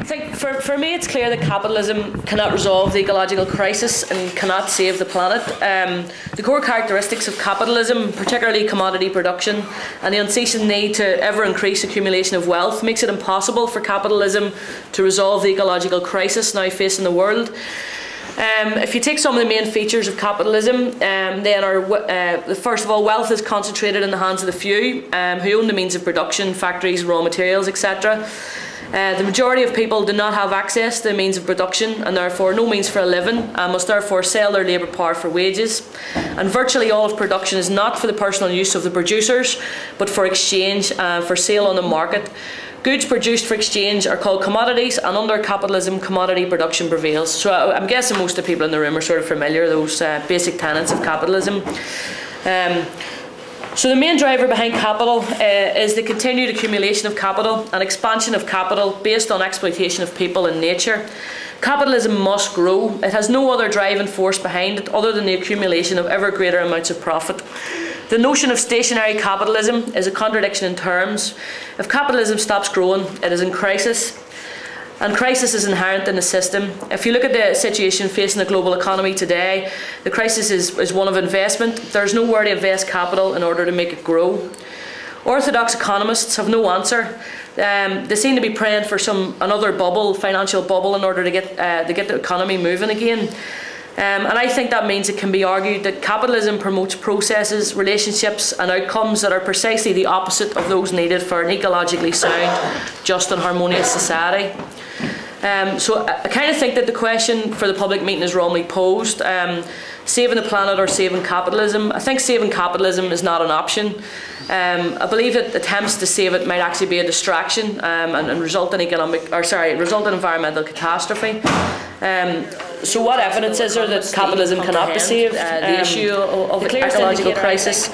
I think for me it's clear that capitalism cannot resolve the ecological crisis and cannot save the planet. The core characteristics of capitalism, particularly commodity production and the unceasing need to ever increase accumulation of wealth, makes it impossible for capitalism to resolve the ecological crisis now facing the world. If you take some of the main features of capitalism, first of all, wealth is concentrated in the hands of the few who own the means of production, factories, raw materials, etc. The majority of people do not have access to the means of production and therefore no means for a living and must therefore sell their labour power for wages. And virtually all of production is not for the personal use of the producers but for exchange, for sale on the market. Goods produced for exchange are called commodities, and under capitalism, commodity production prevails. So I'm guessing most of the people in the room are sort of familiar with those basic tenets of capitalism. So the main driver behind capital is the continued accumulation of capital and expansion of capital based on exploitation of people and nature. Capitalism must grow. It has no other driving force behind it other than the accumulation of ever greater amounts of profit. The notion of stationary capitalism is a contradiction in terms. If capitalism stops growing, it is in crisis. And crisis is inherent in the system. If you look at the situation facing the global economy today, the crisis is one of investment. There's nowhere to invest capital in order to make it grow. Orthodox economists have no answer. They seem to be praying for another bubble, financial bubble, in order to get the economy moving again. And I think that means it can be argued that capitalism promotes processes, relationships and outcomes that are precisely the opposite of those needed for an ecologically sound, just and harmonious society. So I kind of think that the question for the public meeting is wrongly posed. Saving the planet or saving capitalism? I think saving capitalism is not an option. I believe that attempts to save it might actually be a distraction and result in environmental catastrophe. So what evidence is there that capitalism cannot be saved? The issue of the ecological crisis.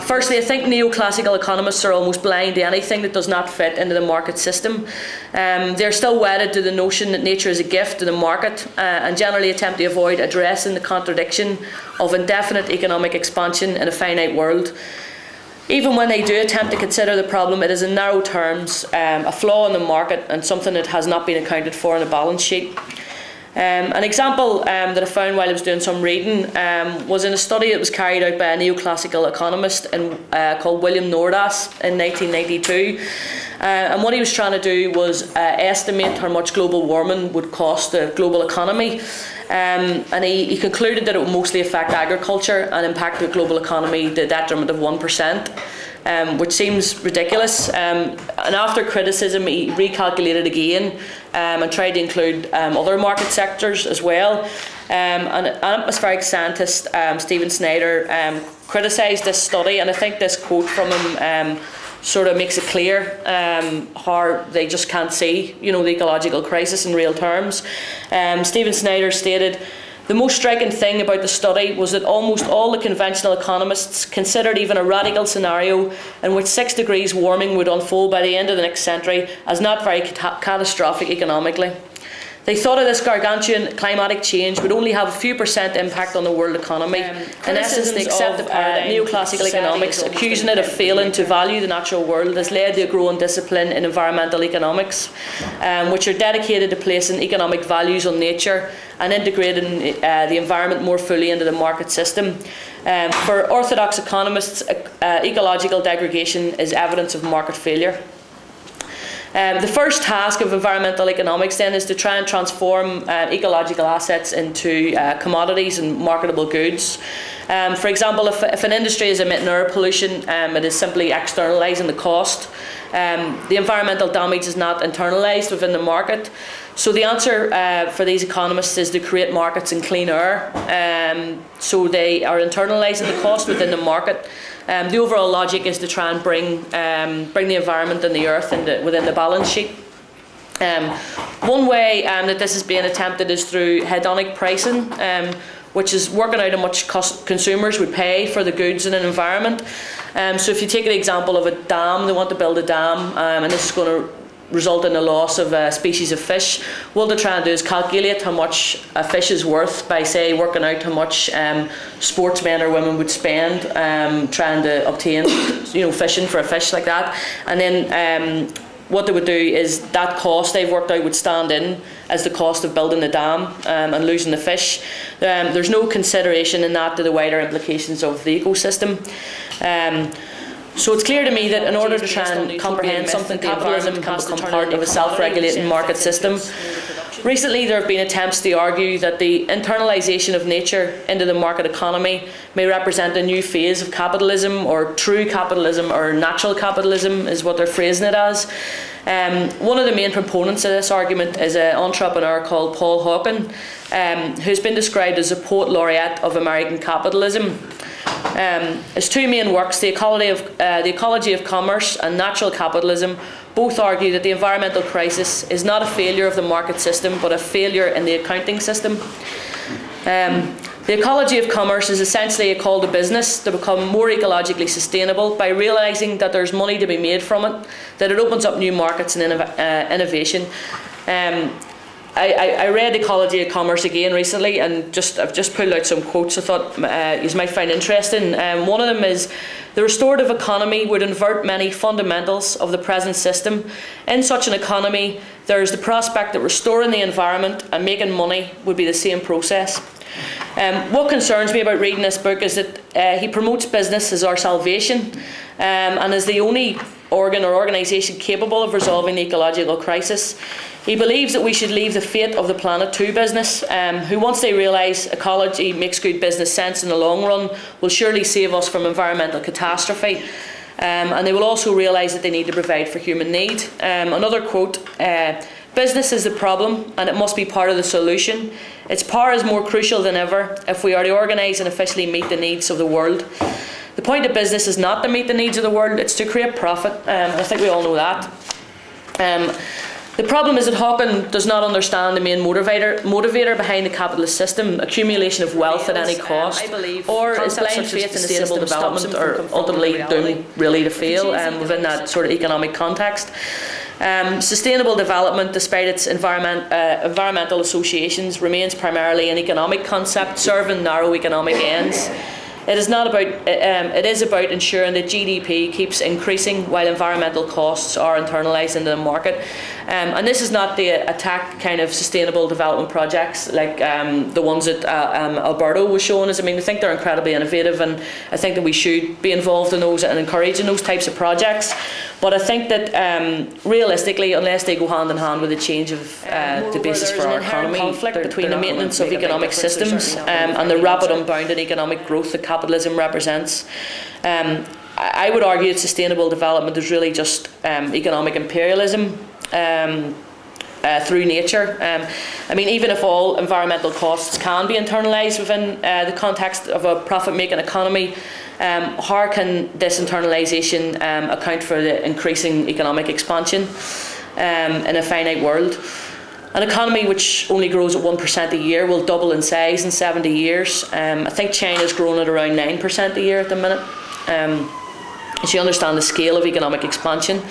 Firstly, I think neoclassical economists are almost blind to anything that does not fit into the market system. They're still wedded to the notion that nature is a gift to the market and generally attempt to avoid addressing the contradiction of indefinite economic expansion in a finite world. Even when they do attempt to consider the problem, it is in narrow terms a flaw in the market and something that has not been accounted for in the balance sheet. An example that I found while I was doing some reading was in a study that was carried out by a neoclassical economist called William Nordas in 1992. And what he was trying to do was estimate how much global warming would cost the global economy. And he concluded that it would mostly affect agriculture and impact the global economy to the detriment of 1%. Which seems ridiculous. And after criticism, he recalculated again and tried to include other market sectors as well. And atmospheric scientist Stephen Snyder criticised this study, and I think this quote from him sort of makes it clear how they just can't see, the ecological crisis in real terms. Stephen Snyder stated, "The most striking thing about the study was that almost all the conventional economists considered even a radical scenario in which 6 degrees warming would unfold by the end of the next century as not very catastrophic economically. They thought of this gargantuan climatic change would only have a few % impact on the world economy. In essence, they accepted neoclassical economics, accusing it of failing to value the natural world, has led to a growing discipline in environmental economics, which are dedicated to placing economic values on nature and integrating the environment more fully into the market system. For orthodox economists, ecological degradation is evidence of market failure." The first task of environmental economics then is to try and transform ecological assets into commodities and marketable goods. For example, if an industry is emitting air pollution, it is simply externalising the cost. The environmental damage is not internalised within the market. So the answer for these economists is to create markets in clean air. So they are internalising the cost within the market. The overall logic is to try and bring the environment and the earth within the balance sheet. One way that this is being attempted is through hedonic pricing, which is working out how much consumers would pay for the goods in an environment. So if you take an example of a dam, they want to build a dam, and this is going to result in the loss of a species of fish. What they're trying to do is calculate how much a fish is worth by, say, working out how much sportsmen or women would spend trying to obtain, fishing for a fish like that, and then what they would do is that cost they've worked out would stand in as the cost of building the dam and losing the fish. There's no consideration in that to the wider implications of the ecosystem. So it's clear to me that in order to try and comprehend something, capitalism has to become part of a self-regulating market system. Recently there have been attempts to argue that the internalisation of nature into the market economy may represent a new phase of capitalism, or true capitalism, or natural capitalism is what they're phrasing it as. One of the main proponents of this argument is an entrepreneur called Paul Hawken, who's been described as a poet laureate of American capitalism. His two main works, the Ecology of Commerce and Natural Capitalism, both argue that the environmental crisis is not a failure of the market system, but a failure in the accounting system. The Ecology of Commerce is essentially a call to business to become more ecologically sustainable by realising that there's money to be made from it, that it opens up new markets and innovation. I read Ecology of Commerce again recently, and I've just pulled out some quotes I thought you might find interesting. One of them is, the restorative economy would invert many fundamentals of the present system. In such an economy, there is the prospect that restoring the environment and making money would be the same process. What concerns me about reading this book is that he promotes business as our salvation, and as the only organ or organisation capable of resolving the ecological crisis. He believes that we should leave the fate of the planet to business, who, once they realise ecology makes good business sense in the long run, will surely save us from environmental catastrophe. And they will also realise that they need to provide for human need. Another quote, business is the problem and it must be part of the solution. Its power is more crucial than ever if we are to organise and officially meet the needs of the world. The point of business is not to meet the needs of the world, it's to create profit. I think we all know that. The problem is that Hawken does not understand the main motivator behind the capitalist system, accumulation of wealth at any cost, or is blind faith in sustainable development, or ultimately doomed really to fail within that sort of economic context. Sustainable development, despite its environmental associations, remains primarily an economic concept serving narrow economic ends. It is about ensuring that GDP keeps increasing while environmental costs are internalised into the market. And this is not the attack kind of sustainable development projects like the ones that Alberto was showing us. I mean, I think they're incredibly innovative, and I think that we should be involved in those and encouraging those types of projects. But I think that realistically, unless they go hand in hand with a change of the basis for our economy, conflict between the maintenance of economic systems and the rapid unbounded economic growth that capitalism represents. I would argue that sustainable development is really just economic imperialism through nature. I mean, even if all environmental costs can be internalised within the context of a profit-making economy, how can this internalisation account for the increasing economic expansion in a finite world? An economy which only grows at 1% a year will double in size in 70 years. I think China's grown at around 9% a year at the minute. As you understand the scale of economic expansion.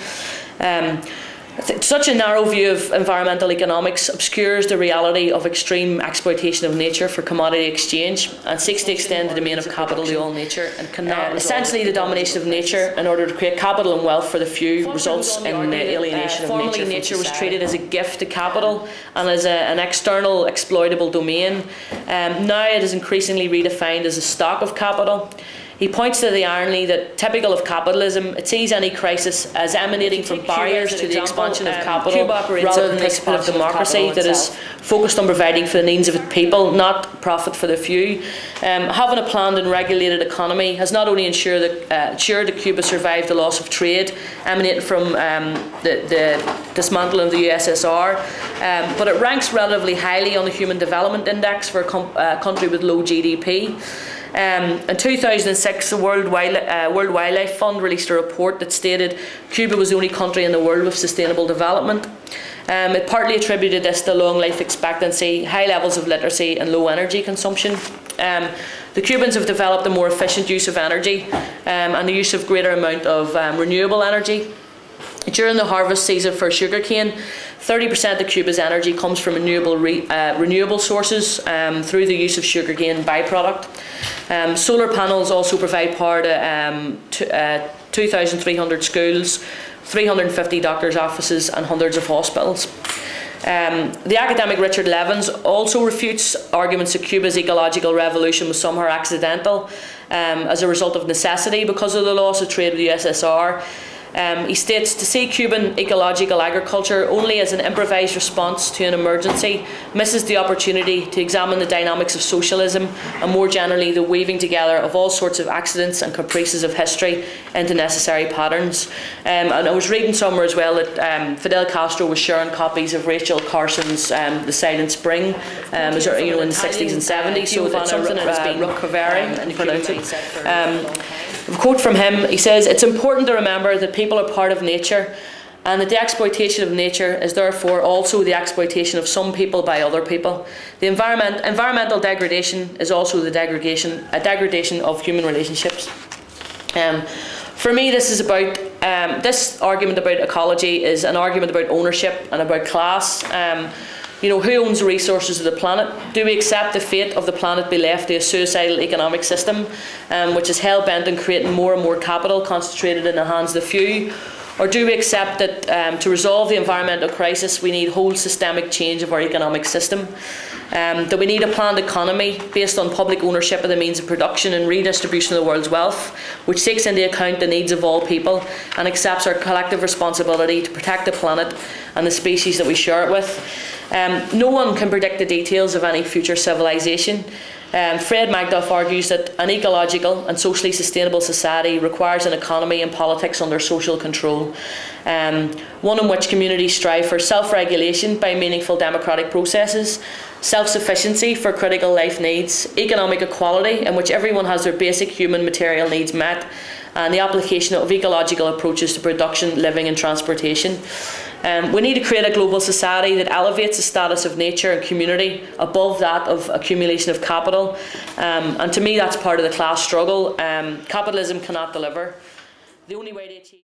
Such a narrow view of environmental economics obscures the reality of extreme exploitation of nature for commodity exchange and seeks to extend the domain of capital to all nature, and cannot essentially the domination of nature in order to create capital and wealth for the few results in the alienation of nature. Formerly, nature was treated as a gift to capital and as an external exploitable domain. Now it is increasingly redefined as a stock of capital. He points to the irony that, typical of capitalism, it sees any crisis as emanating from barriers to the expansion of capital rather than the expansion of democracy that is focused on providing for the needs of its people, not profit for the few. Having a planned and regulated economy has not only ensured that Cuba survived the loss of trade emanating from the dismantling of the USSR, but it ranks relatively highly on the Human Development Index for a country with low GDP. In 2006, the World Wildlife Fund released a report that stated Cuba was the only country in the world with sustainable development. It partly attributed this to long life expectancy, high levels of literacy and low energy consumption. The Cubans have developed a more efficient use of energy and the use of greater amount of renewable energy. During the harvest season for sugarcane, 30% of Cuba's energy comes from renewable sources through the use of sugarcane byproduct. Solar panels also provide power to 2,300 schools, 350 doctors' offices and hundreds of hospitals. The academic Richard Levins also refutes arguments that Cuba's ecological revolution was somehow accidental as a result of necessity because of the loss of trade with the USSR. He states, to see Cuban ecological agriculture only as an improvised response to an emergency misses the opportunity to examine the dynamics of socialism and more generally the weaving together of all sorts of accidents and caprices of history into necessary patterns. And I was reading somewhere as well that Fidel Castro was sharing copies of Rachel Carson's The Silent Spring in the 60s and 70s, so it's something that has been a quote from him. He says, "It's important to remember that people are part of nature and that the exploitation of nature is therefore also the exploitation of some people by other people. The environmental degradation is also a degradation of human relationships." For me, this is about this argument about ecology is an argument about ownership and about class. Who owns the resources of the planet? Do we accept the fate of the planet be left to a suicidal economic system which is hell-bent on creating more and more capital concentrated in the hands of the few? Or do we accept that to resolve the environmental crisis we need whole systemic change of our economic system? That we need a planned economy based on public ownership of the means of production and redistribution of the world's wealth, which takes into account the needs of all people and accepts our collective responsibility to protect the planet and the species that we share it with. No one can predict the details of any future civilization. Fred Magdoff argues that an ecological and socially sustainable society requires an economy and politics under social control, one in which communities strive for self-regulation by meaningful democratic processes, self-sufficiency for critical life needs, economic equality in which everyone has their basic human material needs met, and the application of ecological approaches to production, living and transportation. We need to create a global society that elevates the status of nature and community above that of accumulation of capital. And to me, that's part of the class struggle. Capitalism cannot deliver. The only way to achieve